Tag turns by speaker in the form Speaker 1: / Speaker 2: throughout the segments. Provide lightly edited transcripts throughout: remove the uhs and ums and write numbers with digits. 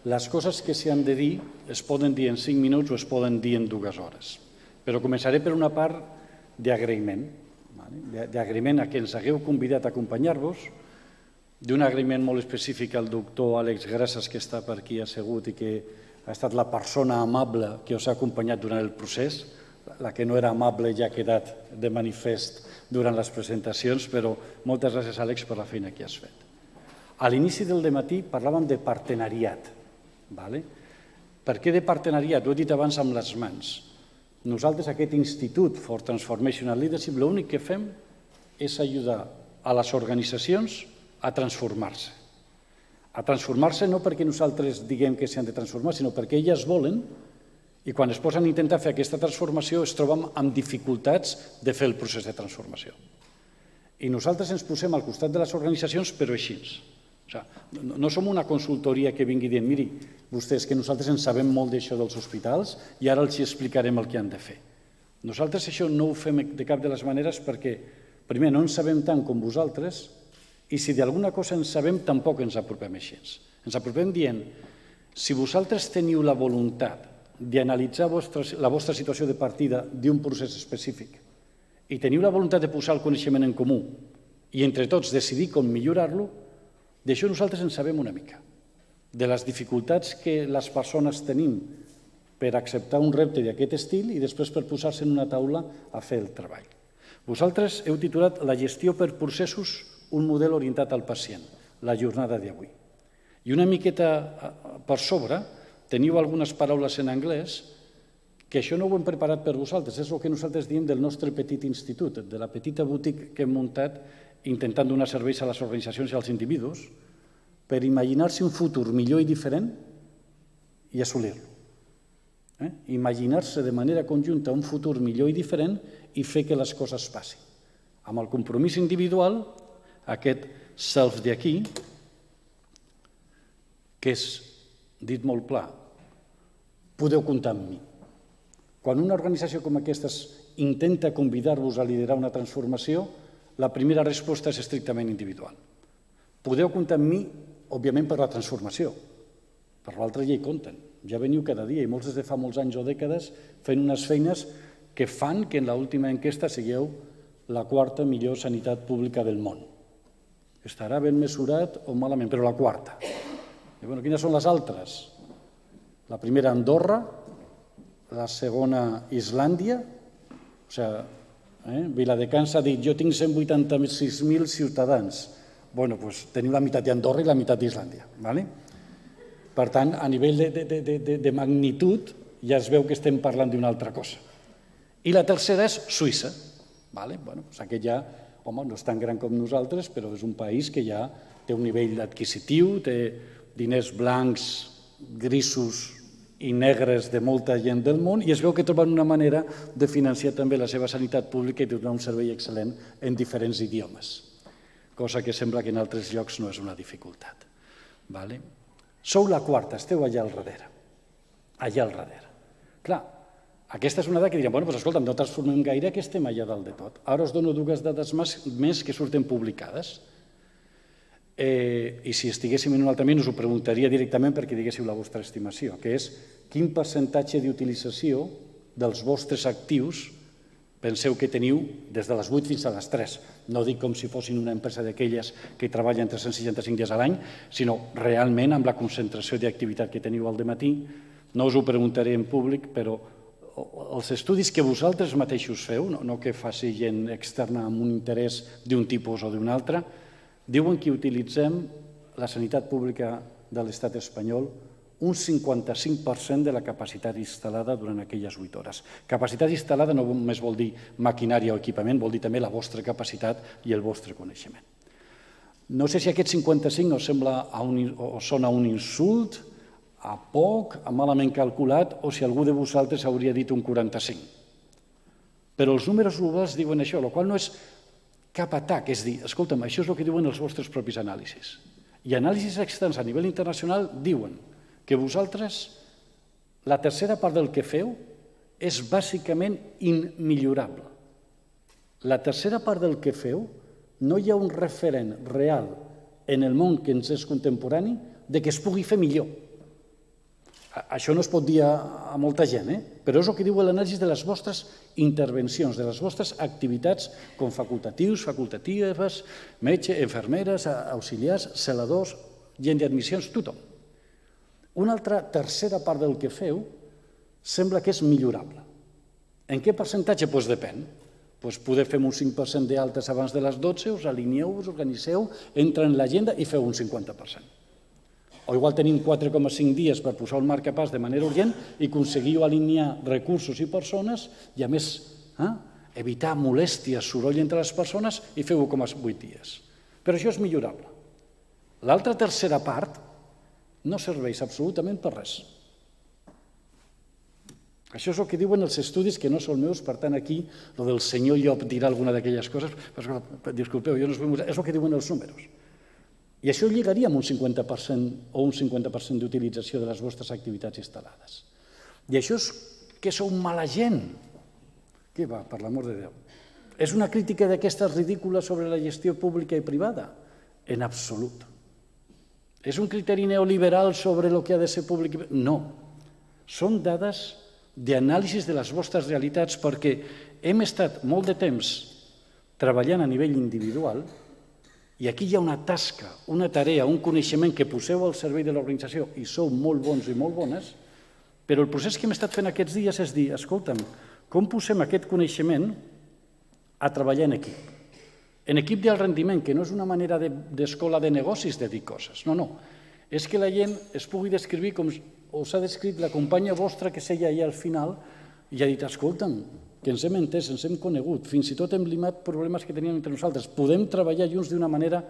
Speaker 1: Les coses que s'hi han de dir es poden dir en 5 minuts o es poden dir en 2 hores. Però començaré per una part d'agraïment. D'agraïment a que ens hagueu convidat a acompanyar-vos, d'un agraïment molt específic al doctor Àlex Grases, que està per aquí assegut i que ha estat la persona amable que us ha acompanyat durant el procés. La que no era amable ja ha quedat de manifest durant les presentacions, però moltes gràcies, Àlex, per la feina que has fet. A l'inici del dematí parlàvem de partenariat. Per què de partenariat? Ho he dit abans amb les mans. Nosaltres, aquest Institut for Transformational Leadership, l'únic que fem és ajudar a les organitzacions a transformar-se. A transformar-se no perquè nosaltres diguem que s'han de transformar, sinó perquè elles volen, i quan es posen a intentar fer aquesta transformació es troben amb dificultats de fer el procés de transformació. I nosaltres ens posem al costat de les organitzacions, però així. No som una consultoria que vingui dient, miri, vostès que nosaltres en sabem molt d'això dels hospitals i ara els explicarem el que han de fer. Nosaltres això no ho fem de cap de les maneres perquè, primer, no en sabem tant com vosaltres i si d'alguna cosa en sabem tampoc ens apropem així. Ens apropem dient, si vosaltres teniu la voluntat d'analitzar la vostra situació de partida d'un procés específic i teniu la voluntat de posar el coneixement en comú i entre tots decidir com millorar-lo, d'això nosaltres en sabem una mica, de les dificultats que les persones tenim per acceptar un repte d'aquest estil i després per posar-se en una taula a fer el treball. Vosaltres heu titulat la gestió per processos, un model orientat al pacient, la jornada d'avui. I una miqueta per sobre teniu algunes paraules en anglès que això no ho hem preparat per vosaltres, és el que nosaltres diem del nostre petit institut, de la petita boutique que hem muntat intentant donar serveis a les organitzacions i als individus per imaginar-se un futur millor i diferent i assolir-lo. Imaginar-se de manera conjunta un futur millor i diferent i fer que les coses passin. Amb el compromís individual, aquest self d'aquí, que és, dit molt clar, podeu comptar amb mi. Quan una organització com aquesta intenta convidar-vos a liderar una transformació, la primera resposta és estrictament individual. Podeu comptar amb mi, òbviament, per la transformació. Per l'altra ja hi compten. Ja veniu cada dia i molts des de fa molts anys o dècades fent unes feines que fan que en l'última enquesta sigueu la 4ª millor sanitat pública del món. Estarà ben mesurat o malament, però la 4ª. Quines són les altres? La primera, Andorra, la segona, Islàndia, Viladecans ha dit, jo tinc 186.000 ciutadans. Doncs teniu la meitat d'Andorra i la meitat d'Islàndia. Per tant, a nivell de magnitud, ja es veu que estem parlant d'una altra cosa. I la tercera és Suïssa. Aquest ja, no és tan gran com nosaltres, però és un país que ja té un nivell adquisitiu, té diners blancs, grisos i negres de molta gent del món i es veu que troben una manera de financiar també la seva sanitat pública i de donar un servei excel·lent en diferents idiomes, cosa que sembla que en altres llocs no és una dificultat. Sou la 4ª, esteu allà al darrere. Allà al darrere. Clar, aquesta és una dada que diríem, escolta'm, no transformem gaire que estem allà dalt de tot. Ara us dono 2 dades més que surten publicades. I si estiguéssim en un altre ambient us ho preguntaria directament perquè diguéssiu la vostra estimació, que és quin percentatge d'utilització dels vostres actius penseu que teniu des de les 8 fins a les 3. No dic com si fossin una empresa d'aquelles que treballen 365 dies a l'any, sinó realment amb la concentració d'activitat que teniu al dematí. No us ho preguntaré en públic, però els estudis que vosaltres mateixos feu, no que faci gent externa amb un interès d'un tipus o d'un altre, diuen que utilitzem la sanitat pública de l'estat espanyol un 55% de la capacitat instal·lada durant aquelles 8 hores. Capacitat instal·lada no només vol dir maquinària o equipament, vol dir també la vostra capacitat i el vostre coneixement. No sé si aquest 55 us sembla o sona un insult, a poc, a malament calculat, o si algú de vosaltres hauria dit un 45. Però els números globals diuen això, el qual no és cap atac, és dir, escolta'm, això és el que diuen els vostres propis anàlisis. I anàlisis externs a nivell internacional diuen que vosaltres, la tercera part del que feu és bàsicament immillorable. La tercera part del que feu no hi ha un referent real en el món que ens és contemporani de que es pugui fer millor. Això no es pot dir a molta gent, però és el que diu l'anàlisi de les vostres intervencions, de les vostres activitats com facultatius, facultatives, metge, infermeres, auxiliars, celadors, gent d'admissions, tothom. Una altra tercera part del que feu sembla que és millorable. En què percentatge? Doncs depèn. Poder fer un 5% d'altes abans de les 12, us alineeu, us organitzeu, entra en l'agenda i feu un 50%. O igual tenim 4,5 dies per posar un marcapàs de manera urgent i aconseguiu alinear recursos i persones i, a més, evitar molèsties, soroll entre les persones i feu 1,8 dies. Però això és millorable. L'altra tercera part no serveix absolutament per res. Això és el que diuen els estudis, que no són meus, per tant aquí el del senyor Llop dirà alguna d'aquelles coses, però disculpeu, jo no és el que diuen els números. I això lligaria amb un 50% o un 50% d'utilització de les vostres activitats instal·lades. I això és que sou mala gent. Què va, per l'amor de Déu? És una crítica d'aquesta ridícula sobre la gestió pública i privada? En absolut. És un criteri neoliberal sobre el que ha de ser públic? No. Són dades d'anàlisi de les vostres realitats perquè hem estat molt de temps treballant a nivell individual i aquí hi ha una tasca, una tarea, un coneixement que poseu al servei de l'organització i sou molt bons i molt bones, però el procés que hem estat fent aquests dies és dir, escolta'm, com posem aquest coneixement a treballar en equip? En equip d'alt rendiment, que no és una manera d'escola de negocis de dir coses, no. És que la gent es pugui descriure com us ha descrit la companya vostra que seia allà al final i ha dit, escolta'm, que ens hem entès, ens hem conegut, fins i tot hem limat problemes que teníem entre nosaltres. Podem treballar junts d'una manera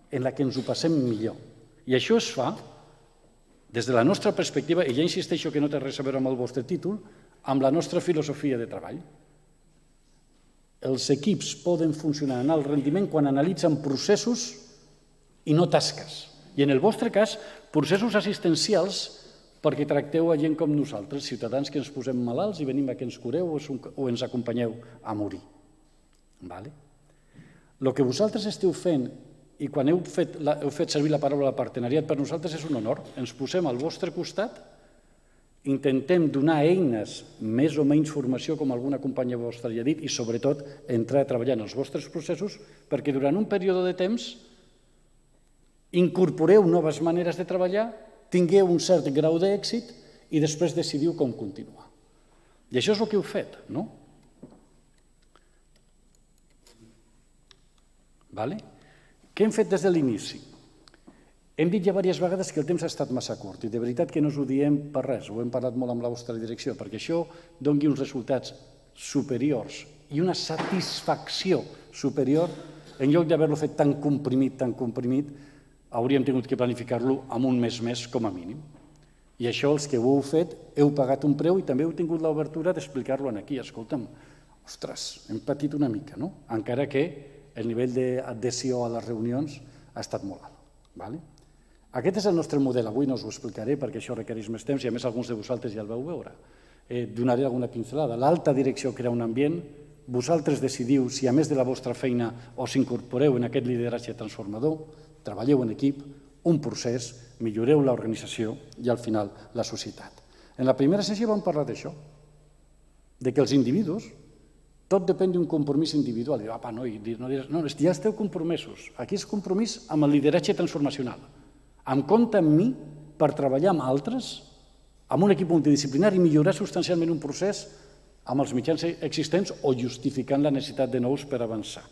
Speaker 1: en la que ens ho passem millor. I això es fa, des de la nostra perspectiva, i ja insisteixo que no té res a veure amb el vostre títol, amb la nostra filosofia de treball. Els equips poden funcionar en alt rendiment quan analitzen processos i no tasques. I en el vostre cas, processos assistencials perquè tracteu a gent com nosaltres, ciutadans que ens posem malalts i venim a que ens cureu o ens acompanyeu a morir. El que vosaltres esteu fent, i quan heu fet servir la paraula partenariat, per nosaltres és un honor. Ens posem al vostre costat, intentem donar eines, més o menys formació, com alguna companya vostra ja ha dit, i sobretot entrar a treballar en els vostres processos, perquè durant un període de temps incorporeu noves maneres de treballar, tingueu un cert grau d'èxit i després decidiu com continuar. I això és el que heu fet, no? Què hem fet des de l'inici? Hem dit ja diverses vegades que el temps ha estat massa curt i de veritat que no us ho diem per res, ho hem parlat molt amb la vostra direcció, perquè això doni uns resultats superiors i una satisfacció superior, en lloc d'haver-lo fet tan comprimit, hauríem tingut que planificar-lo amb un mes més com a mínim. I això, els que ho heu fet, heu pagat un preu i també heu tingut l'obertura d'explicar-lo aquí. Escolta'm, ostres, hem patit una mica, no? Encara que el nivell d'adhesió a les reunions ha estat molt alt. Aquest és el nostre model. Avui no us ho explicaré perquè això requereix més temps i a més alguns de vosaltres ja el vau veure. Donaré alguna pincelada. L'alta direcció crea un ambient. Vosaltres decidiu si a més de la vostra feina us incorporeu en aquest lideratge transformador, treballeu en equip, un procés, milloreu l'organització i al final la societat. En la primera sessió vam parlar d'això, de que els individus, tot depèn d'un compromís individual. I apa, no, ja esteu compromesos. Aquí és compromís amb el lideratge transformacional. Amb compte amb mi per treballar amb altres, amb un equip multidisciplinari i millorar substancialment un procés amb els mitjans existents o justificant la necessitat de nous per avançar.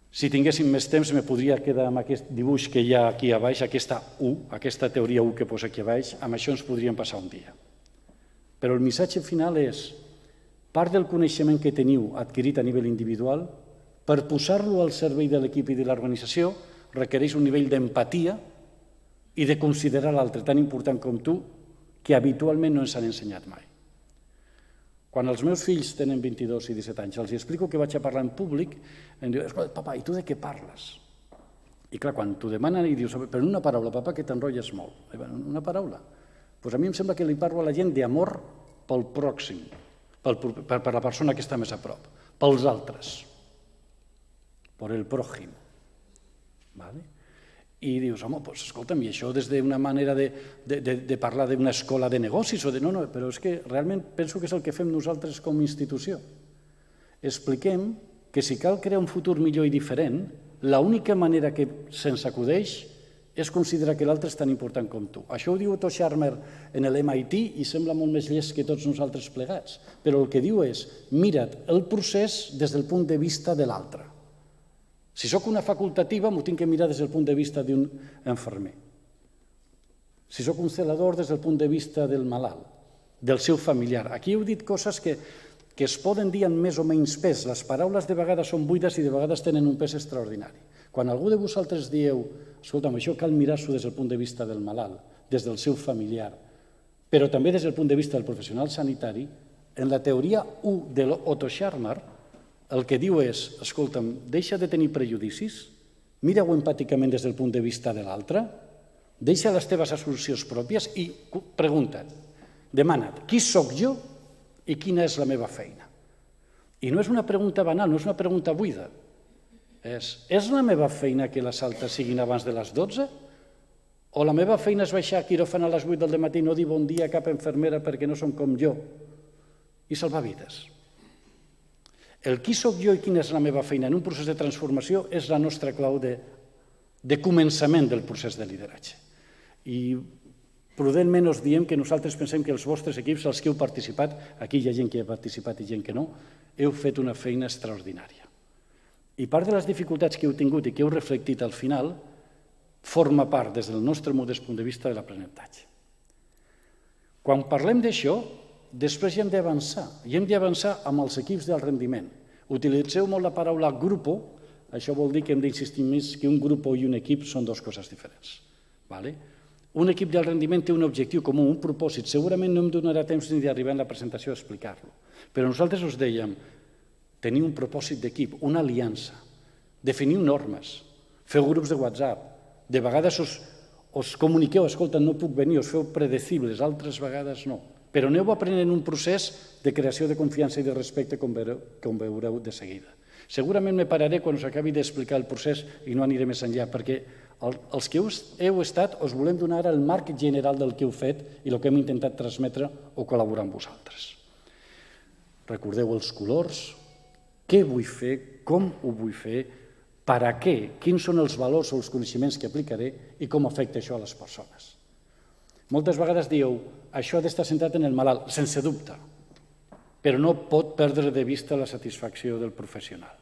Speaker 1: Si tinguéssim més temps, me podria quedar amb aquest dibuix que hi ha aquí a baix, aquesta U, aquesta teoria U que posa aquí a baix, amb això ens podríem passar un dia. Però el missatge final és, part del coneixement que teniu adquirit a nivell individual, per posar-lo al servei de l'equip i de l'organització, requereix un nivell d'empatia i de considerar l'altre tan important com tu, que habitualment no ens han ensenyat mai. Quan els meus fills tenen 22 i 17 anys, els explico que vaig a parlar en públic, em diuen, escolta, papa, i tu de què parles? I clar, quan t'ho demanen i dius, però en una paraula, papa, que t'enrotlles molt. Una paraula? Doncs a mi em sembla que li parlo a la gent d'amor pel pròxim, per la persona que està més a prop, pels altres, per el pròxim. I dius, home, doncs escolta'm, i això des d'una manera de parlar d'una escola de negocis o de... No, però és que realment penso que és el que fem nosaltres com a institució. Expliquem que si cal crear un futur millor i diferent, l'única manera que se'ns acudeix és considerar que l'altre és tan important com tu. Això ho diu Otto Scharmer en l'MIT i sembla molt més llest que tots nosaltres plegats, però el que diu és, mira't el procés des del punt de vista de l'altre. Si sóc una facultativa, m'ho tinc que mirar des del punt de vista d'un infermer. Si sóc un celador, des del punt de vista del malalt, del seu familiar. Aquí heu dit coses que es poden dir amb més o menys pes. Les paraules de vegades són buides i de vegades tenen un pes extraordinari. Quan algú de vosaltres dieu, escolta'm, això cal mirar-s'ho des del punt de vista del malalt, des del seu familiar, però també des del punt de vista del professional sanitari, en la teoria 1 de l'Otto Scharmer, el que diu és, escolta'm, deixa de tenir prejudicis, mira-ho empàticament des del punt de vista de l'altre, deixa les teves associacions pròpies i pregunta't, demana't, qui sóc jo i quina és la meva feina? I no és una pregunta banal, no és una pregunta buida. És la meva feina que les altes siguin abans de les 12? O la meva feina és baixar a quiròfan a les 8 del matí i no dir bon dia a cap infermera perquè no són com jo? I salvar vides. El qui sóc jo i quina és la meva feina en un procés de transformació és la nostra clau de començament del procés de lideratge. I prudentment us diem que nosaltres pensem que els vostres equips, els que heu participat, aquí hi ha gent que ha participat i gent que no, heu fet una feina extraordinària. I part de les dificultats que heu tingut i que heu reflectit al final forma part, des del nostre modest punt de vista, de l'aprenentatge. Quan parlem d'això, després hi hem d'avançar. I hem d'avançar amb els equips d'alt rendiment. Utilitzeu molt la paraula grupo, això vol dir que hem d'insistir més que un grupo i un equip són dues coses diferents. Un equip d'alt rendiment té un objectiu comú, un propòsit. Segurament no em donarà temps ni d'arribar en la presentació a explicar-lo. Però nosaltres us dèiem, tenir un propòsit d'equip, una aliança, definir normes, feu grups de WhatsApp, de vegades us comuniqueu, escolta, no puc venir, us feu predecibles, altres vegades no, però aneu aprenent un procés de creació de confiança i de respecte com veureu de seguida. Segurament me pararé quan us acabi d'explicar el procés i no aniré més enllà, perquè els que heu estat us volem donar ara el marc general del que heu fet i el que hem intentat transmetre o col·laborar amb vosaltres. Recordeu els colors, què vull fer, com ho vull fer, per a què, quins són els valors o els coneixements que aplicaré i com afecta això a les persones. Moltes vegades dieu, això ha d'estar centrat en el malalt, sense dubte, però no pot perdre de vista la satisfacció del professional.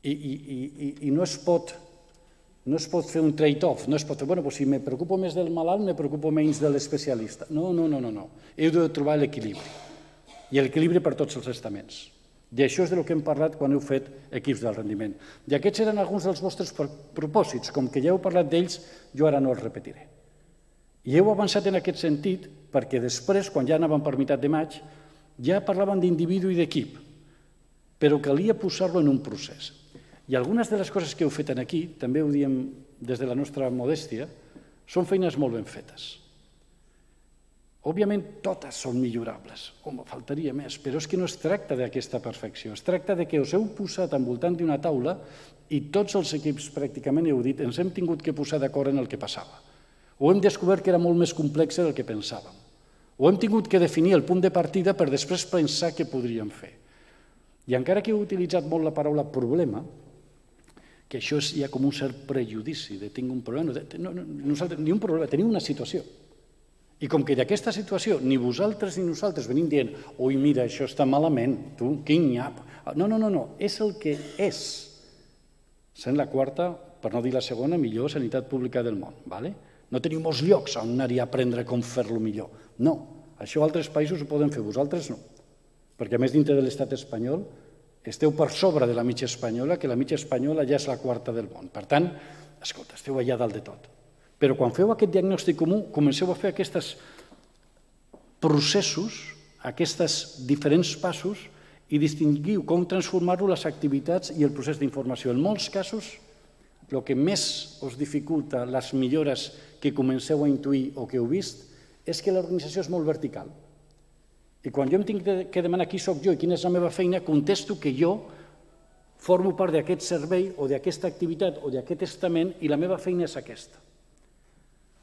Speaker 1: I no es pot fer un trade-off, no es pot fer, bueno, si me preocupo més del malalt, me preocupo menys de l'especialista. No. Heu de trobar l'equilibri, i l'equilibri per tots els estaments. D'això és del que hem parlat quan heu fet equips d'alt rendiment. I aquests eren alguns dels vostres propòsits. Com que ja heu parlat d'ells, jo ara no els repetiré. I heu avançat en aquest sentit perquè després, quan ja anàvem per meitat de maig, ja parlaven d'individu i d'equip, però calia posar-lo en un procés. I algunes de les coses que heu fet aquí, també ho diem des de la nostra modèstia, són feines molt ben fetes. Òbviament, totes són millorables, faltaria més, però és que no es tracta d'aquesta perfecció, es tracta que us heu posat envoltant d'una taula i tots els equips, pràcticament heu dit, ens hem tingut que posar d'acord en el que passava. O hem descobert que era molt més complex del que pensàvem. O hem tingut que definir el punt de partida per després pensar què podríem fer. I encara que heu utilitzat molt la paraula problema, que això és ja com un cert prejudici de tinc un problema, ni un problema, tenim una situació. I com que d'aquesta situació ni vosaltres ni nosaltres venim dient ui, mira, això està malament, tu, quin nyap. No, és el que és. Sent la quarta, per no dir la segona, millor sanitat pública del món. No tenim molts llocs on anar-hi a aprendre com fer-lo millor. No, això altres països ho poden fer, vosaltres no. Perquè a més dintre de l'estat espanyol esteu per sobre de la mitja espanyola, que la mitja espanyola ja és la quarta del món. Per tant, escolta, esteu allà dalt de tot. Però quan feu aquest diagnòstic comú, comenceu a fer aquests processos, aquests diferents passos, i distingiu com transformar-ho les activitats i el procés d'informació. En molts casos, el que més us dificulta les millores que comenceu a intuir o que heu vist és que l'organització és molt vertical. I quan jo em tinc que demanar qui sóc jo i quina és la meva feina, contesto que jo formo part d'aquest servei o d'aquesta activitat o d'aquest estament i la meva feina és aquesta.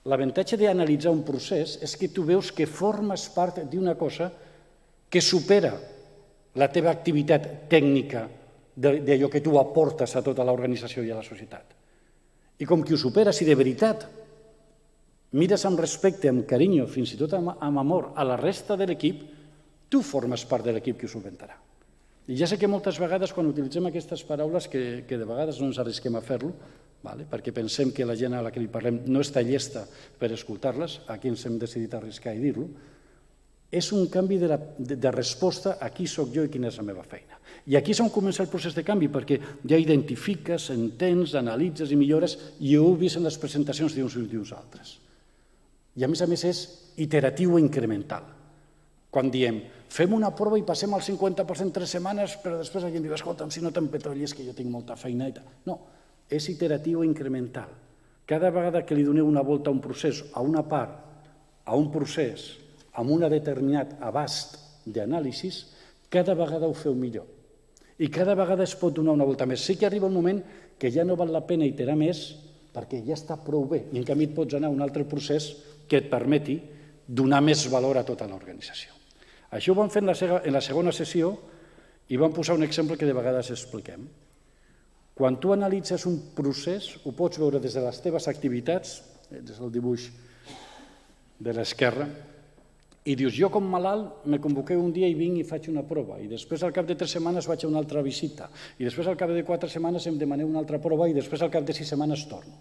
Speaker 1: L'avantatge d'analitzar un procés és que tu veus que formes part d'una cosa que supera la teva activitat tècnica d'allò que tu aportes a tota l'organització i a la societat. I com que ho superes i de veritat mires amb respecte, amb carinyo, fins i tot amb amor a la resta de l'equip, tu formes part de l'equip que ho solventarà. I ja sé que moltes vegades quan utilitzem aquestes paraules, que de vegades no ens arrisquem a fer-lo, perquè pensem que la gent a la que li parlem no està llesta per escoltar-les, aquí ens hem decidit arriscar i dir-lo, és un canvi de resposta a qui sóc jo i quina és la meva feina. I aquí és on comença el procés de canvi, perquè ja identifiques, entens, analitzes i millores, i ho heu vist en les presentacions d'uns i d'uns altres. I a més és iteratiu o incremental. Quan diem, fem una prova i passem al 50% 3 setmanes, però després alguien diu, escolta'm, si no t'empetollis que jo tinc molta feina i tal. No, és iteratiu o incremental. Cada vegada que li doneu una volta a un procés, a una part, a un procés, amb un determinat abast d'anàlisi, cada vegada ho feu millor. I cada vegada es pot donar una volta més. Sí que arriba un moment que ja no val la pena iterar més perquè ja està prou bé i en canvi et pots anar a un altre procés que et permeti donar més valor a tota l'organització. Això ho vam fer en la segona sessió i vam posar un exemple que de vegades expliquem. Quan tu analitzes un procés, ho pots veure des de les teves activitats, des del dibuix de l'esquerra, i dius, jo com malalt me convoqueu un dia i vinc i faig una prova, i després al cap de 3 setmanes vaig a una altra visita, i després al cap de 4 setmanes em demaneu una altra prova i després al cap de 6 setmanes torno.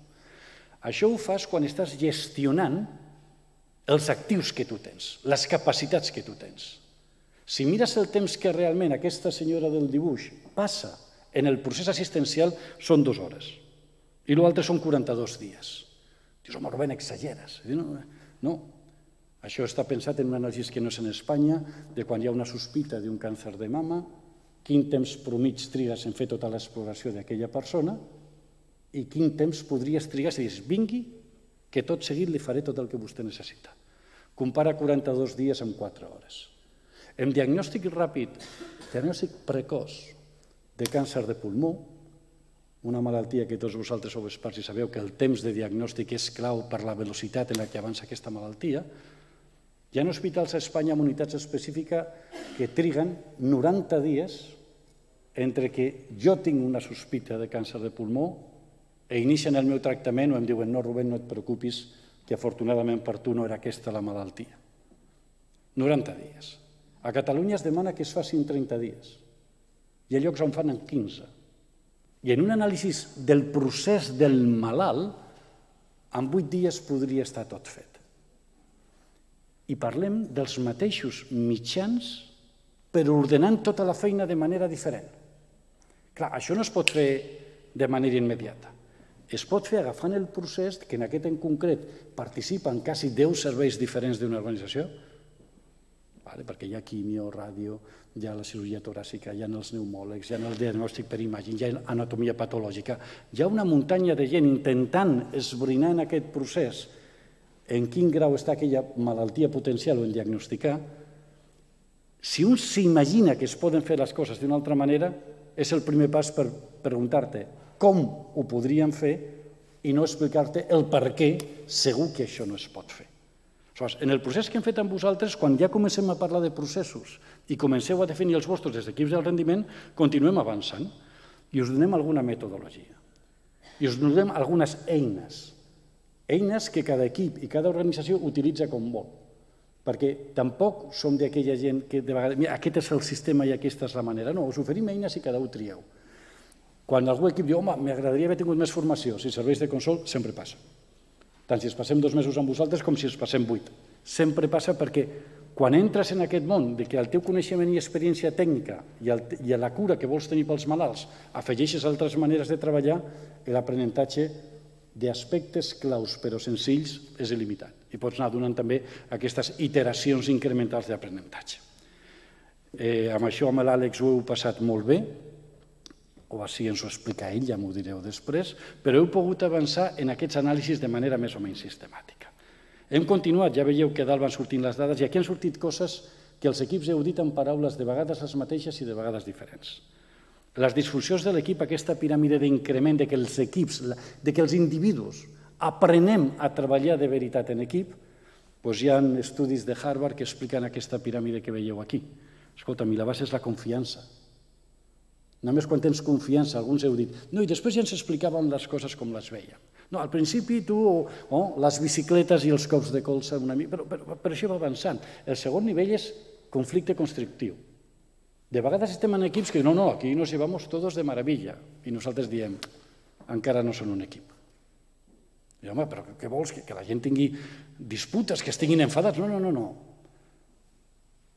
Speaker 1: Això ho fas quan estàs gestionant els actius que tu tens, les capacitats que tu tens. Si mires el temps que realment aquesta senyora del dibuix passa en el procés assistencial, són 2 hores, i l'altre són 42 dies. Dius, home, Rubén, exageres. No. Això està pensat en una anàlisi que no és en Espanya, de quan hi ha una sospita d'un càncer de mama, quin temps promig trigues en fer tota l'exploració d'aquella persona i quin temps podries trigar si dius, vingui, que tot seguit li faré tot el que vostè necessita. Compara 42 dies amb 4 hores. En diagnòstic ràpid, diagnòstic precoç de càncer de pulmó, una malaltia que tots vosaltres sou experts i sabeu que el temps de diagnòstic és clau per la velocitat en la que avança aquesta malaltia, hi ha hospitals a Espanya amb unitats específiques que triguen 90 dies entre que jo tinc una sospita de càncer de pulmó i inicien el meu tractament o em diuen no, Rubén, no et preocupis, que afortunadament per tu no era aquesta la malaltia. 90 dies. A Catalunya es demana que es faci en 30 dies i hi ha llocs on fan en 15. I en un anàlisi del procés del malalt, en 8 dies podria estar tot fet. I parlem dels mateixos mitjans però ordenant tota la feina de manera diferent. Clar, això no es pot fer de manera immediata. Es pot fer agafant el procés, que en aquest en concret participen quasi 10 serveis diferents d'una organització, perquè hi ha quimio, ràdio, hi ha la cirurgia toràcica, hi ha els pneumòlegs, hi ha el diagnòstic per imatge, hi ha anatomia patològica. Hi ha una muntanya de gent intentant esbrinar en aquest procés en quin grau està aquella malaltia potencial o en diagnosticar. Si un s'imagina que es poden fer les coses d'una altra manera, és el primer pas per preguntar-te com ho podríem fer i no explicar-te el per què segur que això no es pot fer. En el procés que hem fet amb vosaltres, quan ja comencem a parlar de processos i comenceu a definir els vostres des d'equips del rendiment, continuem avançant i us donem alguna metodologia. I us donem algunes eines que cada equip i cada organització utilitza com vol, perquè tampoc som d'aquella gent que de vegades, mira, aquest és el sistema i aquesta és la manera. No, us oferim eines i cada un trieu. Quan algú equip diu, home, m'agradaria haver tingut més formació, si serveis de consol, sempre passa. Tant si es passem 2 mesos amb vosaltres com si es passem 8. Sempre passa perquè quan entres en aquest món de que el teu coneixement i experiència tècnica i a la cura que vols tenir pels malalts afegeixes altres maneres de treballar, l'aprenentatge d'aspectes claus però senzills és il·limitat i pots anar donant també aquestes iteracions incrementals d'aprenentatge. Amb això amb l'Àlex ho heu passat molt bé, o així ens ho explica ell, ja m'ho direu després, però heu pogut avançar en aquests anàlisis de manera més o menys sistemàtica. Hem continuat, ja veieu que dalt van sortint les dades i aquí han sortit coses que els equips heu dit en paraules de vegades les mateixes i de vegades diferents. Les disfuncions de l'equip, aquesta piràmide d'increment de que els equips, de que els individus aprenem a treballar de veritat en equip, doncs hi ha estudis de Harvard que expliquen aquesta piràmide que veieu aquí. Escolta, la base és la confiança. Només quan tens confiança, alguns heu dit, no, i després ja ens explicaven les coses com les veiem. No, al principi tu, les bicicletes i els cops de colze, però això va avançant. El segon nivell és conflicte constructiu. De vegades estem en equips que no, aquí nos llevamos todos de maravilla, i nosaltres diem, encara no són un equip. I home, però què vols? Que la gent tingui disputes, que estiguin enfadats? No.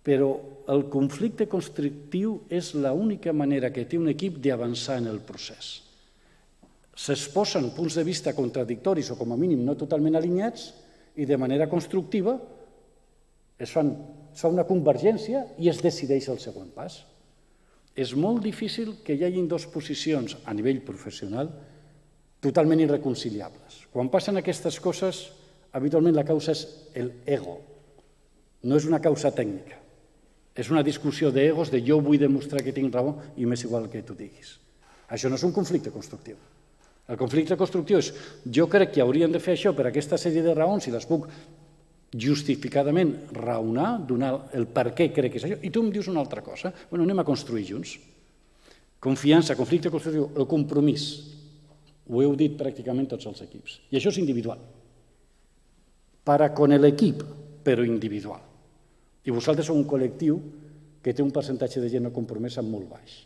Speaker 1: Però el conflicte constructiu és l'única manera que té un equip d'avançar en el procés. S'exposen punts de vista contradictoris o com a mínim no totalment alineats i de manera constructiva es fa una convergència i es decideix el següent pas. És molt difícil que hi hagin dues posicions a nivell professional totalment irreconciliables. Quan passen aquestes coses, habitualment la causa és l'ego. No és una causa tècnica. És una discussió d'egos, de jo vull demostrar que tinc raó i m'és igual que tu diguis. Això no és un conflicte constructiu. El conflicte constructiu és jo crec que hauríem de fer això per aquesta sèrie de raons i les puc justificadament raonar, donar el per què crec que és això, i tu em dius una altra cosa. Bueno, anem a construir junts. Confiança, conflicte constructiu, el compromís. Ho heu dit pràcticament tots els equips. I això és individual. Para con el equip, però individual. I vosaltres sou un col·lectiu que té un percentatge de gent no compromesa molt baix.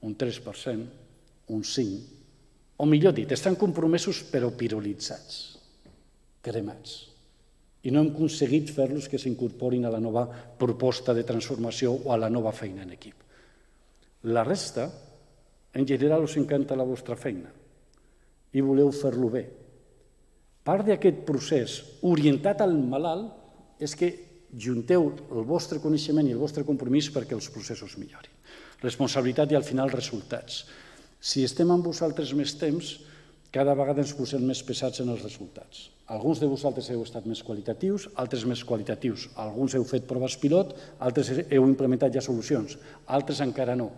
Speaker 1: Un 3%, un 5%, o millor dit, estan compromesos però pirolitzats, cremats. I no hem aconseguit fer-los que s'incorporin a la nova proposta de transformació o a la nova feina en equip. La resta, en general, us encanta la vostra feina i voleu fer-lo bé. Part d'aquest procés orientat al malalt és que junteu el vostre coneixement i el vostre compromís perquè els processos millorin. Responsabilitat i al final resultats. Si estem amb vosaltres més temps, cada vegada ens posem més pesats en els resultats. Alguns de vosaltres heu estat més qualitatius, altres més qualitatius. Alguns heu fet proves pilot, altres heu implementat ja solucions, altres encara no.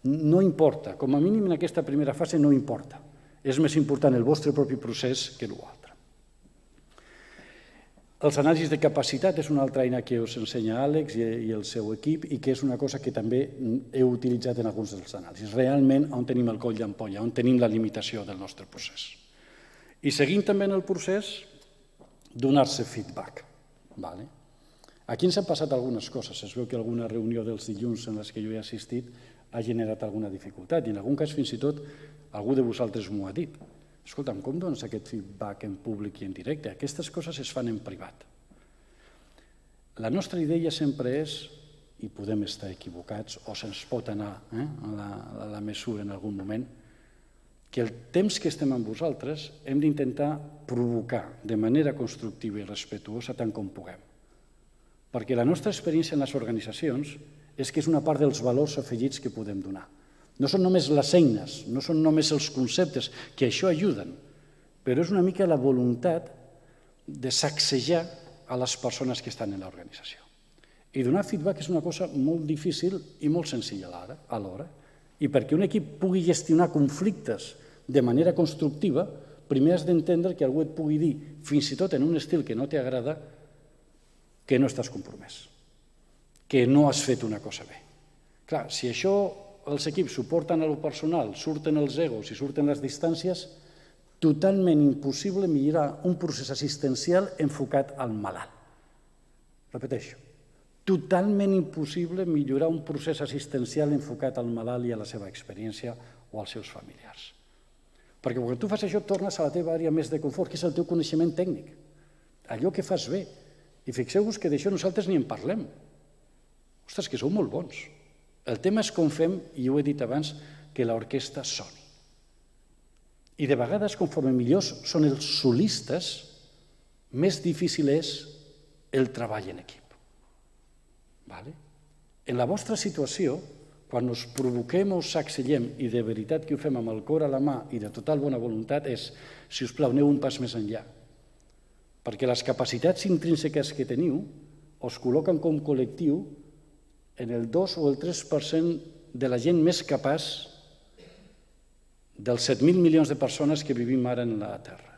Speaker 1: No importa, com a mínim en aquesta primera fase no importa. És més important el vostre propi procés que l'altre. Els anàlisis de capacitat és una altra eina que us ensenya Àlex i el seu equip i que és una cosa que també heu utilitzat en alguns dels anàlisis. Realment, on tenim el coll d'ampolla, on tenim la limitació del nostre procés. I seguint també en el procés, donar-se feedback. Aquí ens han passat algunes coses. Es veu que alguna reunió dels dilluns en les que jo he assistit ha generat alguna dificultat i en algun cas fins i tot algú de vosaltres m'ho ha dit. Escolta'm, com dones aquest feedback en públic i en directe? Aquestes coses es fan en privat. La nostra idea sempre és, i podem estar equivocats, o se'ns pot anar a la mesura en algun moment, que el temps que estem amb vosaltres hem d'intentar provocar de manera constructiva i respectuosa tant com puguem. Perquè la nostra experiència en les organitzacions és que és una part dels valors afegits que podem donar. No són només les eines, no són només els conceptes, que això ajuden, però és una mica la voluntat de sacsejar a les persones que estan en l'organització. I donar feedback és una cosa molt difícil i molt senzilla alhora. I perquè un equip pugui gestionar conflictes de manera constructiva, primer has d'entendre que algú et pugui dir, fins i tot en un estil que no t'agrada, que no estàs compromès, que no has fet una cosa bé. Clar, si això els equips suporten a lo personal, surten els egos i surten les distàncies, totalment impossible millorar un procés assistencial enfocat al malalt. Repeteixo, totalment impossible millorar un procés assistencial enfocat al malalt i a la seva experiència o als seus familiars. Perquè quan tu fas això tornes a la teva àrea més de confort, que és el teu coneixement tècnic, allò que fas bé. I fixeu-vos que d'això nosaltres ni en parlem. Ostres, que sou molt bons. El tema és com fem, i ho he dit abans, que l'orquestra soni. I de vegades, conforme millors són els solistes, més difícil és el treball en equip. En la vostra situació, quan us provoquem o us sacsellem, i de veritat que ho fem amb el cor a la mà i de total bona voluntat, és, si us plau, aneu un pas més enllà. Perquè les capacitats intrínseques que teniu us col·loquen com col·lectiu en el 2 o el 3% de la gent més capaç dels 7.000 milions de persones que vivim ara en la Terra.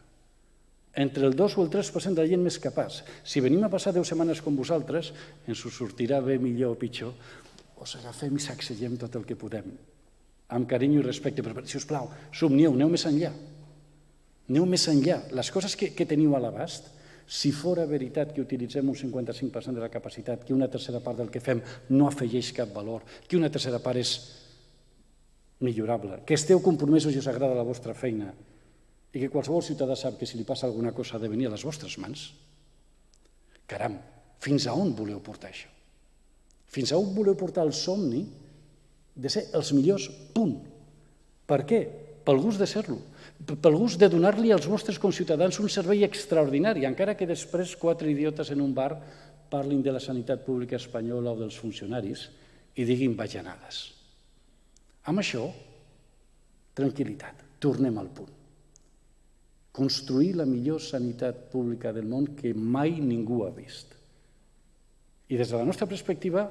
Speaker 1: Entre el 2 o el 3% de la gent més capaç. Si venim a passar 10 setmanes com vosaltres, ens ho sortirà bé, millor o pitjor, us agafem i sacsegem tot el que podem, amb carinyo i respecte, però, si us plau, somnieu, aneu més enllà. Aneu més enllà. Les coses que teniu a l'abast, si fora veritat que utilitzem un 55% de la capacitat, que una tercera part del que fem no afegeix cap valor, que una tercera part és millorable, que esteu compromesos i us agrada la vostra feina i que qualsevol ciutadà sap que si li passa alguna cosa ha de venir a les vostres mans, caram, fins a on voleu portar això? Fins a on voleu portar el somni de ser els millors, punt. Per què? Pel gust de ser-lo, pel gust de donar-li als vostres conciutadans un servei extraordinari, encara que després 4 idiotes en un bar parlin de la sanitat pública espanyola o dels funcionaris i diguin bajanades. Amb això, tranquil·litat, tornem al punt. Construir la millor sanitat pública del món que mai ningú ha vist. I des de la nostra perspectiva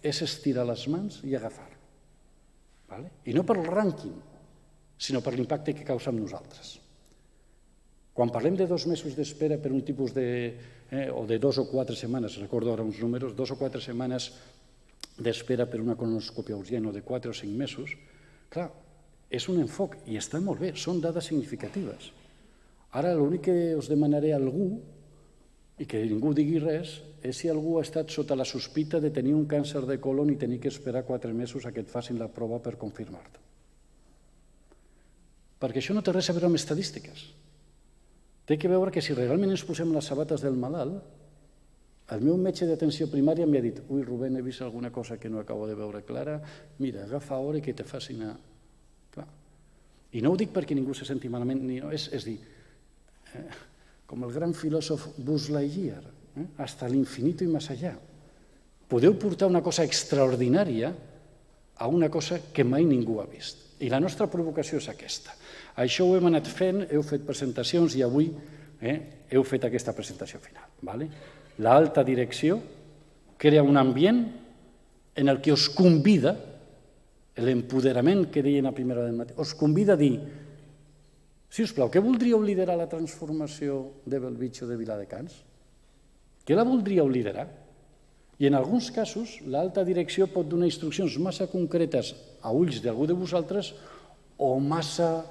Speaker 1: és estirar les mans i agafar. I no per el rànquing, sinó per l'impacte que causa amb nosaltres. Quan parlem de 2 mesos d'espera per un tipus o de 2 o 4 setmanes, recordo ara uns números, 2 o 4 setmanes d'espera per una colonoscòpia urgent o de 4 o 5 mesos, clar, és un enfoc i està molt bé, són dades significatives. Ara l'únic que us demanaré a algú, i que ningú digui res, és si algú ha estat sota la sospita de tenir un càncer de colon i tenir que esperar 4 mesos a que et facin la prova per confirmar-te. Perquè això no té res a veure amb estadístiques. Té que veure que si realment ens posem les sabates del malalt, el meu metge d'atenció primària m'ha dit «Ui, Rubén, he vist alguna cosa que no acabo de veure clara, mira, agafa hora i que te facin a...» Clar. I no ho dic perquè ningú se senti malament, és dir, com el gran filòsof Buzz Lightyear, hasta l'infinito i més allà. Podeu portar una cosa extraordinària a una cosa que mai ningú ha vist. I la nostra provocació és aquesta. Això ho hem anat fent, heu fet presentacions i avui heu fet aquesta presentació final. L'alta direcció crea un ambient en el que us convida, l'empoderament que deien a primera hora del matí, us convida a dir, si us plau, què voldríeu liderar la transformació de Bellvitge o de Viladecans? Què la voldríeu liderar? I en alguns casos l'alta direcció pot donar instruccions massa concretes a ulls d'algú de vosaltres o massa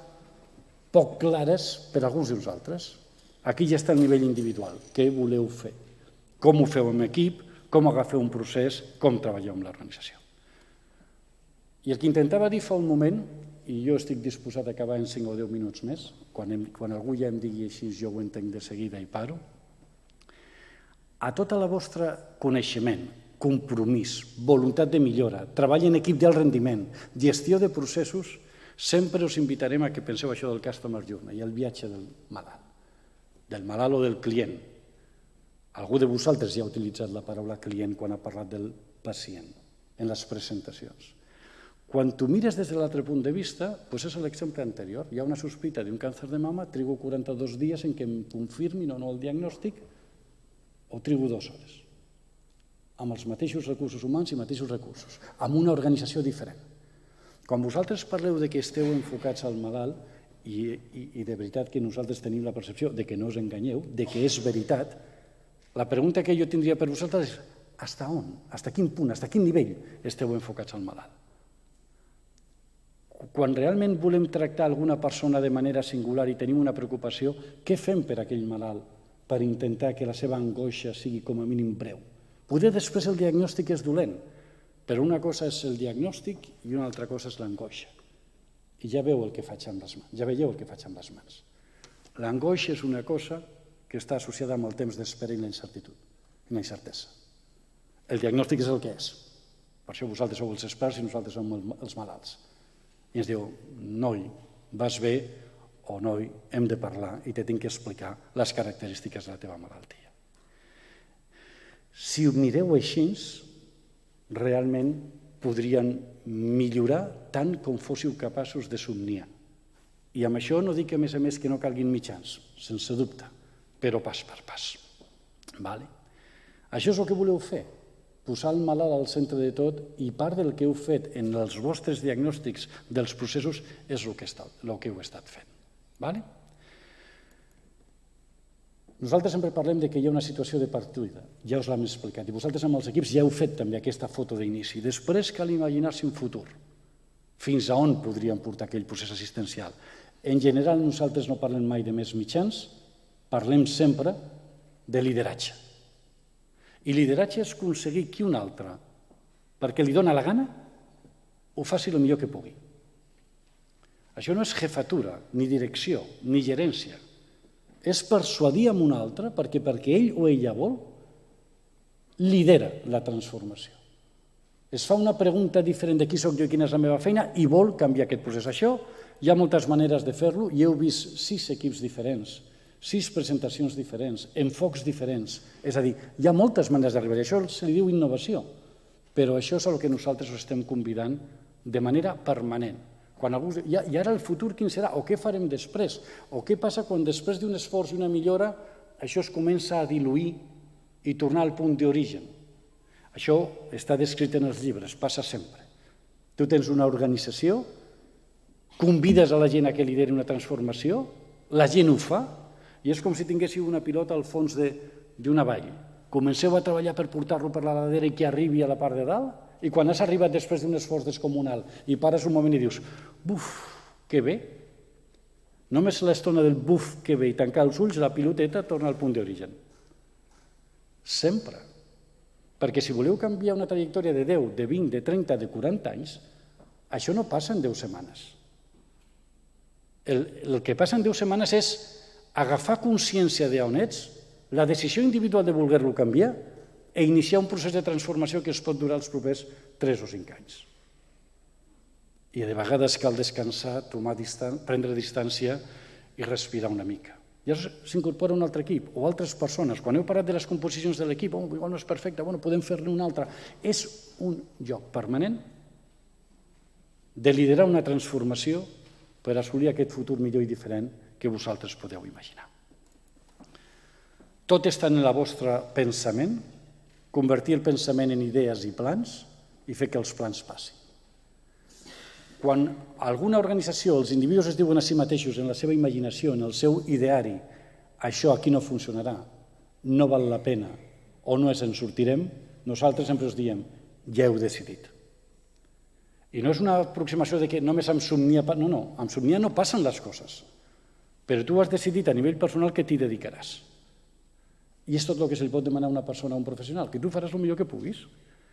Speaker 1: poc clares per a alguns de vosaltres. Aquí ja està el nivell individual. Què voleu fer? Com ho feu en equip? Com agafeu un procés? Com treballeu amb l'organització? I el que intentava dir fa un moment, i jo estic disposat a acabar en 5 o 10 minuts més, quan algú ja em digui així jo ho entenc de seguida i paro, a tota la vostra coneixement, compromís, voluntat de millora, treball en equip d'alt rendiment, gestió de processos, sempre us invitarem a que penseu això del customer journey, el viatge del malalt o del client. Algú de vosaltres ja ha utilitzat la paraula client quan ha parlat del pacient en les presentacions. Quan tu mires des de l'altre punt de vista, és l'exemple anterior. Hi ha una sospita d'un càncer de mama, trigo 42 dies en què em confirmin o no el diagnòstic, o trigo 2 hores, amb els mateixos recursos humans i mateixos recursos, amb una organització diferent. Quan vosaltres parleu de que esteu enfocats al malalt, i de veritat que nosaltres tenim la percepció de que no us enganyeu, de que és veritat, la pregunta que jo tindria per vosaltres és fins on, fins a quin punt, fins a quin nivell esteu enfocats al malalt? Quan realment volem tractar alguna persona de manera singular i tenim una preocupació, què fem per aquell malalt per intentar que la seva angoixa sigui com a mínim breu? Poder després el diagnòstic és dolent, però una cosa és el diagnòstic i una altra cosa és l'angoixa. I ja veieu el que faig amb les mans. L'angoixa és una cosa que està associada amb el temps d'espera i la incertesa. El diagnòstic és el que és. Per això vosaltres sou els experts i nosaltres som els malalts. I ens diu, noi, vas bé, o noi, hem de parlar i te tinc que explicar les característiques de la teva malaltia. Si ho mireu així, realment podrien millorar tant com fóssiu capaços de somniar. I amb això no dic, a més, que no calguin mitjans, sense dubte, però pas per pas. Això és el que voleu fer. posar el malalt al centre de tot i part del que heu fet en els vostres diagnòstics dels processos és el que heu estat fent. Nosaltres sempre parlem que hi ha una situació de partida, ja us l'hem explicat, i vosaltres amb els equips ja heu fet també aquesta foto d'inici. Després cal imaginar-se un futur, fins a on podríem portar aquell procés assistencial. En general nosaltres no parlem mai de més mitjans, parlem sempre de lideratge. I lideratge és aconseguir que un altre, perquè li dóna la gana, ho faci el millor que pugui. Això no és jefatura, ni direcció, ni gerència. És persuadir amb un altre perquè ell o ella vol, lidera la transformació. Es fa una pregunta diferent de qui soc jo i quina és la meva feina i vol canviar aquest procés. Això hi ha moltes maneres de fer-lo i heu vist 6 equips diferents, 6 presentacions diferents, enfocs diferents. És a dir, hi ha moltes maneres d'arribar. Això se li diu innovació, però això és el que nosaltres us estem convidant de manera permanent. I ara el futur quin serà? O què farem després? O què passa quan després d'un esforç i una millora això es comença a diluir i tornar al punt d'origen? Això està descrit en els llibres, passa sempre. Tu tens una organització, convides a la gent a que lideri una transformació, la gent ho fa, i és com si tinguéssiu una pilota al fons d'una vall. Comenceu a treballar per portar-lo per la ladera i que arribi a la part de dalt, i quan has arribat després d'un esforç descomunal i pares un moment i dius, buf, que bé, només l'estona del buf, que bé, i tancar els ulls, la piloteta torna al punt d'origen. Sempre. Perquè si voleu canviar una trajectòria de 10, de 20, de 30, de 40 anys, això no passa en 10 setmanes. El que passa en 10 setmanes és agafar consciència d'on ets, la decisió individual de voler-lo canviar i iniciar un procés de transformació que es pot durar els propers 3 o 5 anys. I de vegades cal descansar, prendre distància i respirar una mica. Llavors s'incorpora un altre equip o altres persones. Quan heu parlat de les composicions de l'equip, igual no és perfecte, podem fer-ne un altre. És un lloc permanent de liderar una transformació per assolir aquest futur millor i diferent que vosaltres podeu imaginar. Tot està en el vostre pensament, convertir el pensament en idees i plans i fer que els plans passin. Quan alguna organització, els individus es diuen a si mateixos en la seva imaginació, en el seu ideari, això aquí no funcionarà, no val la pena o no ens en sortirem, nosaltres sempre us diem, ja heu decidit. I no és una aproximació de que només amb somniar... No, amb somniar no passen les coses, però tu has decidit a nivell personal que t'hi dedicaràs. I és tot el que se li pot demanar a una persona, a un professional, que tu faràs el millor que puguis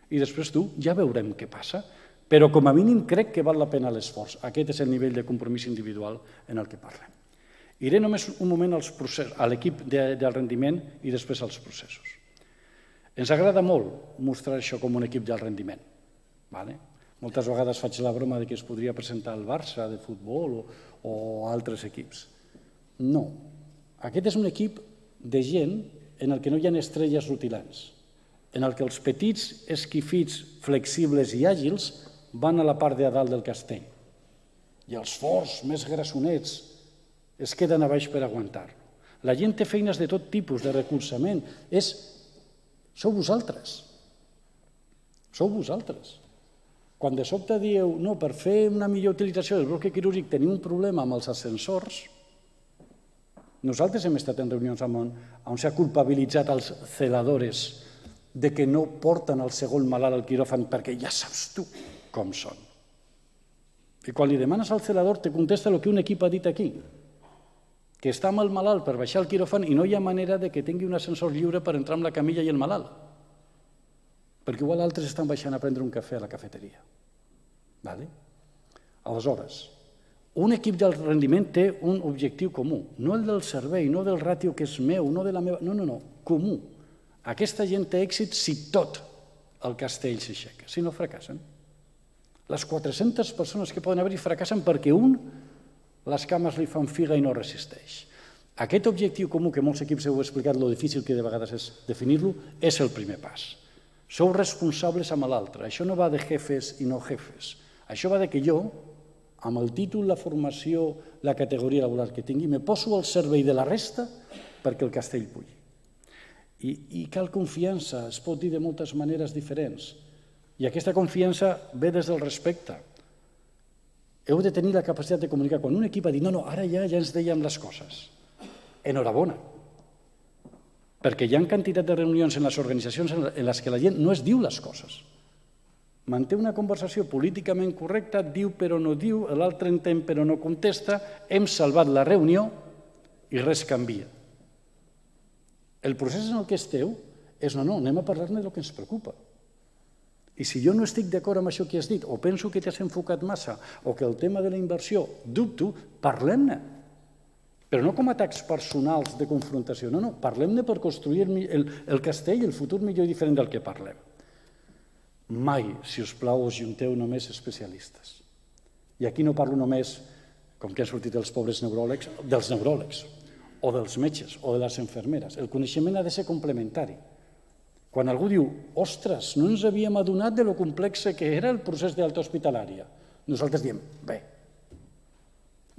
Speaker 1: i després tu ja veurem què passa, però com a mínim crec que val la pena l'esforç. Aquest és el nivell de compromís individual en el que parlem. Iré només un moment a l'equip del rendiment i després als processos. Ens agrada molt mostrar això com un equip del rendiment. Moltes vegades faig la broma que es podria presentar el Barça de futbol o altres equips. No. Aquest és un equip de gent en el que no hi ha estrelles rutilants, en el que els petits esquifits flexibles i àgils van a la part de dalt del castell i els forts, més grassonets, es queden a baix per aguantar-lo. La gent té feines de tot tipus, de recolzament. Sou vosaltres. Sou vosaltres. Quan de sobte dieu, no, per fer una millor utilització del bloc quirúrgic tenim un problema amb els ascensors. Nosaltres hem estat en reunions on s'ha culpabilitzat els celadores de que no porten el segon malalt al quiròfan perquè ja saps tu com són. I quan li demanes al celador te contesta el que un equip ha dit aquí, que està amb el malalt per baixar al quiròfan i no hi ha manera que tingui un ascensor lliure per entrar amb la camilla i el malalt, perquè igual altres estan baixant a prendre un cafè a la cafeteria. Aleshores, un equip del rendiment té un objectiu comú, no el del servei, no del ràtio que és meu, no de la meva... No, comú. Aquesta gent té èxit si tot el castell s'aixeca, si no fracassen. Les 400 persones que poden haver-hi fracassen perquè les cames li fan figa i no resisteix. Aquest objectiu comú, que molts equips heu explicat lo difícil que de vegades és definir-lo, és el primer pas. Sou responsables amb l'altre. Això no va de jefes i no jefes. Això va de que jo, amb el títol, la formació, la categoria laboral que tingui, me poso al servei de la resta perquè el castell pugui. I cal confiança, es pot dir de moltes maneres diferents. I aquesta confiança ve des del respecte. Heu de tenir la capacitat de comunicar. Quan un equip ha dit, no, ara ja ens dèiem les coses. Enhorabona. Perquè hi ha quantitat de reunions en les organitzacions en les que la gent no es diu les coses. Manté una conversació políticament correcta, diu però no diu, l'altre entén però no contesta, hem salvat la reunió i res canvia. El procés en el que esteu és no, anem a parlar-ne del que ens preocupa. I si jo no estic d'acord amb això que has dit, o penso que t'has enfocat massa, o que el tema de la inversió dubto, parlem-ne. Però no com atacs personals de confrontació, no, parlem-ne per construir el castell, el futur millor i diferent del que parlem. Mai, si us plau, us junteu només especialistes. I aquí no parlo només, com que han sortit els pobres neuròlegs, dels neuròlegs, o dels metges, o de les infermeres. El coneixement ha de ser complementari. Quan algú diu, ostres, no ens havíem adonat de lo complex que era el procés d'alta hospitalària, nosaltres diem, bé,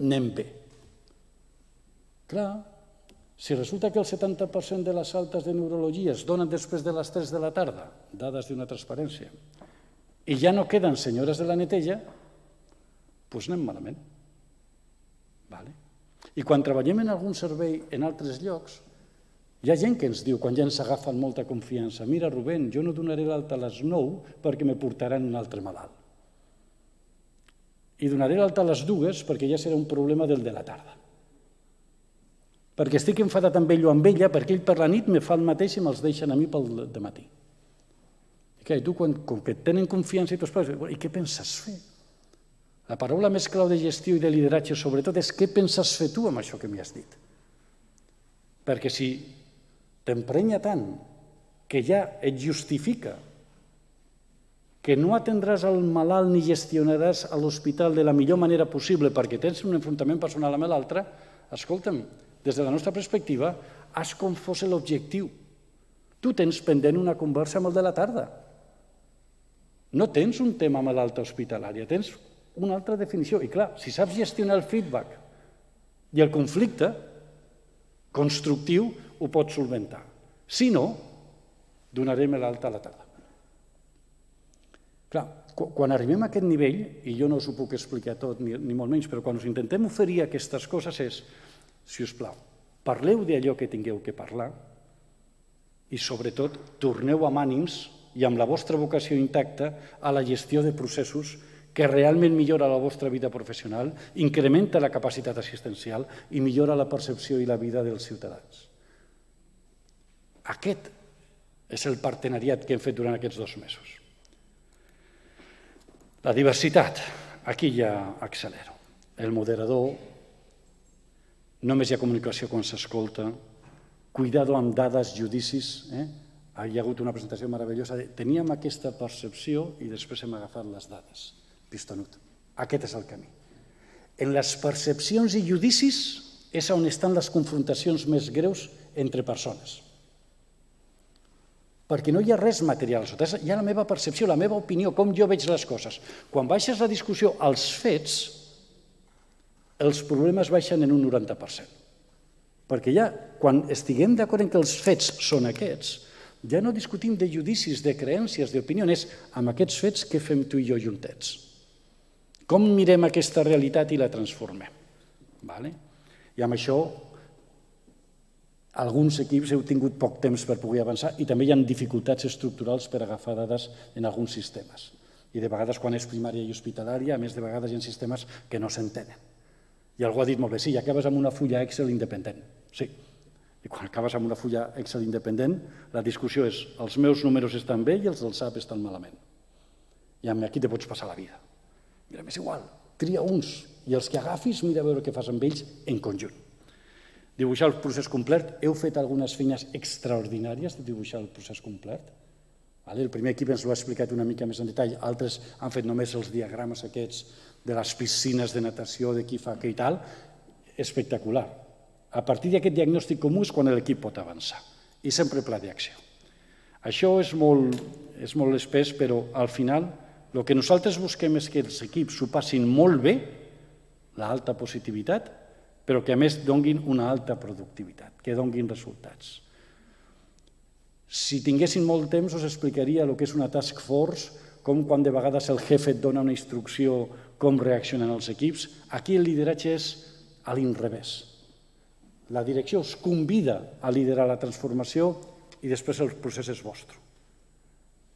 Speaker 1: anem bé. Clar, si resulta que el 70% de les altes de neurologia es donen després de les 3 de la tarda, dades d'una transparència, i ja no queden senyores de la neteja, doncs anem malament. I quan treballem en algun servei en altres llocs, hi ha gent que ens diu, quan ja ens agafen molta confiança, mira, Rubén, jo no donaré l'alta a les 9 perquè me portaran un altre malalt. I donaré l'alta a les 2 perquè ja serà un problema del de la tarda. Perquè estic enfadat amb ell o amb ella, perquè ell per la nit me fa el mateix i me'ls deixen a mi pel dematí. I tu, com que et tenen confiança i tu espres, i què penses fer? La paraula més clau de gestió i de lideratge, sobretot, és què penses fer tu amb això que m'hi has dit? Perquè si t'emprenya tant que ja et justifica que no atendràs el malalt ni gestionaràs a l'hospital de la millor manera possible perquè tens un enfrontament personal amb l'altre, escolta'm, des de la nostra perspectiva, has confós l'objectiu. Tu tens pendent una conversa amb el de la tarda. No tens un tema amb l'alta hospitalària, tens una altra definició. I clar, si saps gestionar el feedback i el conflicte constructiu, ho pots solventar. Si no, donarem l'alta a la tarda. Clar, quan arribem a aquest nivell, i jo no us ho puc explicar tot, ni molt menys, però quan us intentem oferir aquestes coses és, si us plau, parleu d'allò que tingueu que parlar i, sobretot, torneu amb ànims i amb la vostra vocació intacta a la gestió de processos que realment millora la vostra vida professional, incrementa la capacitat assistencial i millora la percepció i la vida dels ciutadans. Aquest és el partenariat que hem fet durant aquests 2 mesos. La diversitat, aquí ja accelero. El moderador, només hi ha comunicació quan s'escolta, cuidado amb dades, judicis. Hi ha hagut una presentació meravellosa de teníem aquesta percepció i després hem agafat les dades. Pistonut. Aquest és el camí. En les percepcions i judicis és on estan les confrontacions més greus entre persones. Perquè no hi ha res material. Hi ha la meva percepció, la meva opinió, com jo veig les coses. Quan baixes la discussió als fets, els problemes baixen en un 90%. Perquè ja, quan estiguem d'acord en que els fets són aquests, ja no discutim de judicis, de creències, d'opinions, amb aquests fets què fem tu i jo juntets. Com mirem aquesta realitat i la transformem? I amb això, alguns equips heu tingut poc temps per poder avançar i també hi ha dificultats estructurals per agafar dades en alguns sistemes. I de vegades, quan és primària i hospitalària, a més de vegades hi ha sistemes que no s'entenen. I algú ha dit molt bé, sí, acabes amb una fulla Excel independent. Sí. I quan acabes amb una fulla Excel independent, la discussió és els meus números estan bé i els del SAP estan malament. I aquí te pots passar la vida. Mira, m'és igual, tria uns i els que agafis mira a veure què fas amb ells en conjunt. Dibuixar el procés complet. Heu fet algunes feines extraordinàries de dibuixar el procés complet. El primer equip ens ho ha explicat una mica més en detall, altres han fet només els diagrames aquests de les piscines de natació, de qui fa què i tal. Espectacular. A partir d'aquest diagnòstic comú és quan l'equip pot avançar. I sempre pla d'acció. Això és molt espès, però al final el que nosaltres busquem és que els equips s'ho passin molt bé, l'alta positivitat, però que a més donguin una alta productivitat, que donguin resultats. Si tinguéssim molt temps us explicaria el que és una task force, com quan de vegades el jefe et dona una instrucció, com reaccionen els equips. Aquí el lideratge és a l'inrevés. La direcció us convida a liderar la transformació i després el procés és vostre.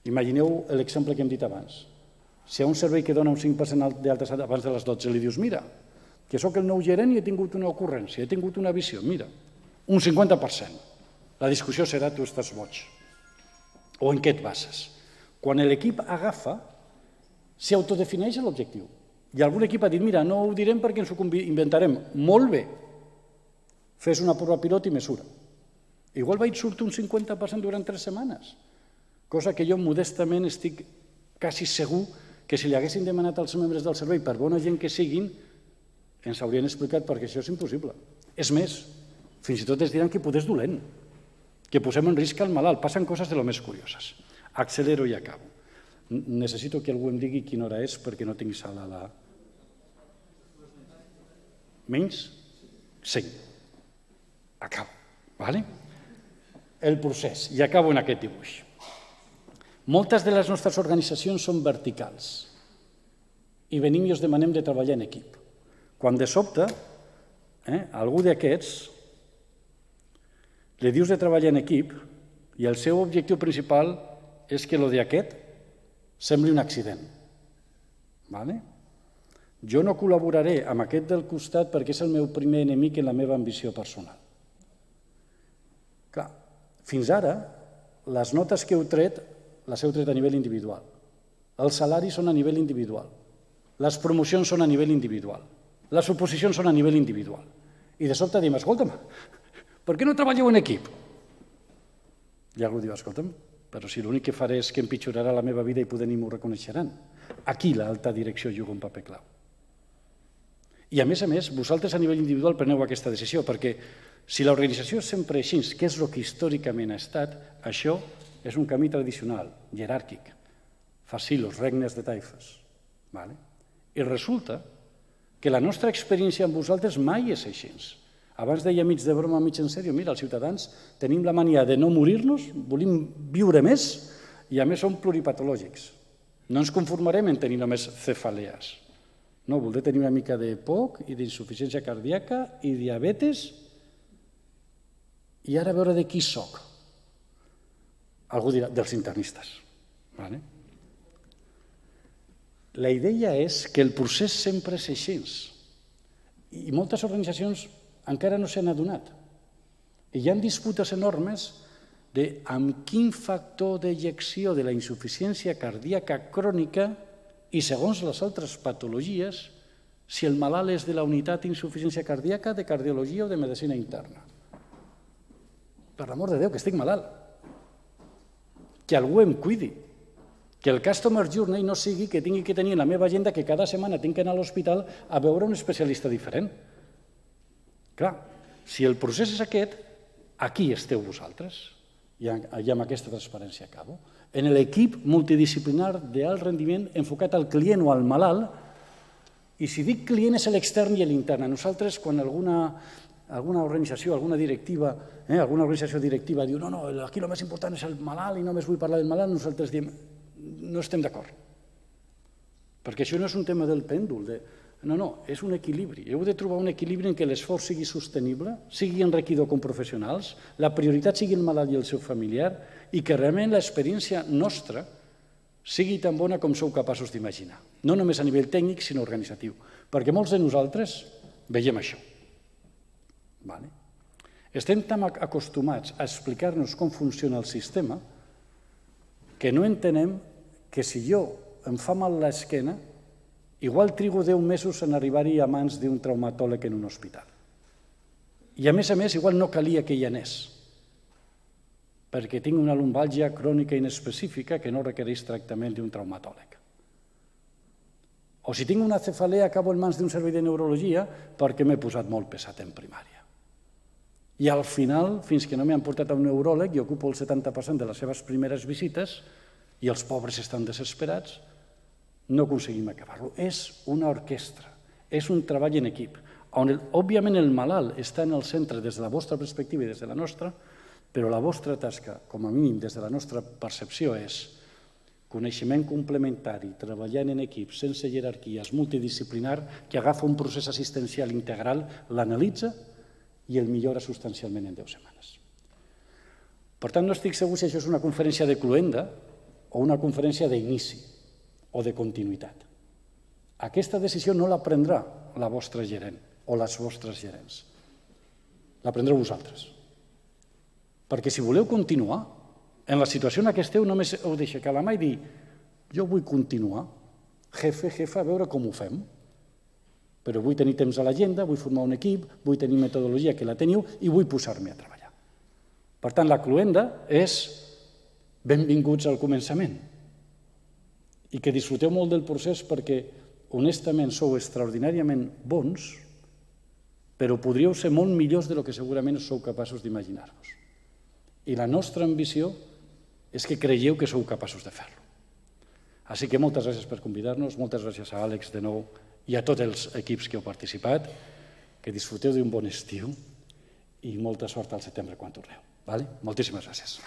Speaker 1: Imagineu l'exemple que hem dit abans. Si a un servei que dona un 5% d'altes abans de les 12 li dius mira, que sóc el nou gerent i he tingut una ocurrència, he tingut una visió, mira, un 50%. La discussió serà tu estàs boig. O en què et bases? Quan l'equip agafa, s'autodefineix l'objectiu. I algun equip ha dit, mira, no ho direm perquè ens ho inventarem. Molt bé. Fes una prova pilot i mesura. Igual vaig sortir un 50% durant 3 setmanes. Cosa que jo modestament estic quasi segur que si li haguessin demanat als membres del servei, per bona gent que siguin, ens haurien explicat perquè això és impossible. És més, fins i tot es diran que poder és dolent, que posem en risc al malalt. Passen coses de lo més curioses. Accelero i acabo. Necessito que algú em digui quina hora és perquè no tinc sala a la... Menys? 5. Acabo. Vale? El procés. I acabo en aquest dibuix. Moltes de les nostres organitzacions són verticals i venim i us demanem de treballar en equip. Quan de sobte, algú d'aquests li dius de treballar en equip i el seu objectiu principal és que el d'aquest sembli un accident. Jo no col·laboraré amb aquest del costat perquè és el meu primer enemic en la meva ambició personal. Clar, fins ara, les notes que heu tret les heu tret a nivell individual. Els salaris són a nivell individual. Les promocions són a nivell individual. Les oposicions són a nivell individual. I de sobte diem, escolta'm, per què no treballeu en equip? I algú diu, escolta'm, però si l'únic que faré és que empitjorarà la meva vida i poder ni m'ho reconeixeran. Aquí l'alta direcció juga un paper clau. I a més, vosaltres a nivell individual preneu aquesta decisió, perquè si l'organització és sempre així, que és el que històricament ha estat, això és un camí tradicional, jeràrquic, facilos, regnes de taifes. I resulta que la nostra experiència amb vosaltres mai és així. Abans deia mig de broma, mig en sèrio, mira, els ciutadans tenim la mania de no morir-nos, volem viure més i a més som pluripatològics. No ens conformarem en tenir només cefalees. No, voldré tenir una mica de POC i d'insuficiència cardíaca i diabetes i ara veure de qui soc. Algú dirà, dels internistes. La idea és que el procés sempre és així. I moltes organitzacions encara no s'han adonat. I hi ha disputes enormes de amb quin factor d'ejecció de la insuficiència cardíaca crònica i segons les altres patologies, si el malalt és de la unitat d'insuficiència cardíaca, de cardiologia o de medicina interna. Per l'amor de Déu, que estic malalt. Que algú em cuidi, que el customer journey no sigui que tingui que tenir en la meva agenda que cada setmana tinc que anar a l'hospital a veure un especialista diferent. Clar, si el procés és aquest, aquí esteu vosaltres, i amb aquesta transparència acabo, en l'equip multidisciplinar d'alt rendiment enfocat al client o al malalt, i si dic client és l'extern i l'intern. A nosaltres, quan alguna organització, alguna organització directiva diu no, aquí el més important és el malalt i només vull parlar del malalt, nosaltres diem no estem d'acord. Perquè això no és un tema del pèndol. No, és un equilibri. Heu de trobar un equilibri en què l'esforç sigui sostenible, sigui enriquidor com professionals, la prioritat sigui el malalt i el seu familiar i que realment l'experiència nostra sigui tan bona com sou capaços d'imaginar. No només a nivell tècnic, sinó organitzatiu. Perquè molts de nosaltres veiem això. Estem tan acostumats a explicar-nos com funciona el sistema que no entenem que si jo em fa mal l'esquena, igual trigo 10 mesos en arribar-hi a mans d'un traumatòleg en un hospital. I a més, igual no calia que hi anés, perquè tinc una lumbàlgia crònica inespecífica que no requereix tractament d'un traumatòleg. O si tinc una cefalea, acabo en mans d'un servei de neurologia perquè m'he posat molt pesat en primària. I al final, fins que no m'han portat a un neuròleg i ocupo el 70% de les seves primeres visites i els pobres estan desesperats, no aconseguim acabar-lo. És una orquestra, és un treball en equip, on òbviament el malalt està en el centre des de la vostra perspectiva i des de la nostra, Però la vostra tasca, com a mínim des de la nostra percepció, és coneixement complementari, treballant en equip, sense jerarquies, multidisciplinar, que agafa un procés assistencial integral, l'analitza i el millora substancialment en 10 setmanes. Per tant, no estic segur si això és una conferència de cluenda o una conferència d'inici o de continuïtat. Aquesta decisió no la prendrà la vostra gerent o les vostres gerents. La prendreu vosaltres. Perquè si voleu continuar, en la situació en què esteu només heu d'aixecar la mà i dir jo vull continuar, jefe, a veure com ho fem. Però vull tenir temps a l'agenda, vull formar un equip, vull tenir metodologia que la teniu i vull posar-me a treballar. Per tant, la cluenda és benvinguts al començament i que disfruteu molt del procés perquè honestament sou extraordinàriament bons, però podríeu ser molt millors del que segurament sou capaços d'imaginar-vos. I la nostra ambició és que creieu que sou capaços de fer-lo. Així que moltes gràcies per convidar-nos, moltes gràcies a Àlex de nou i a tots els equips que heu participat, que disfruteu d'un bon estiu i molta sort al setembre quan torneu. Moltíssimes gràcies.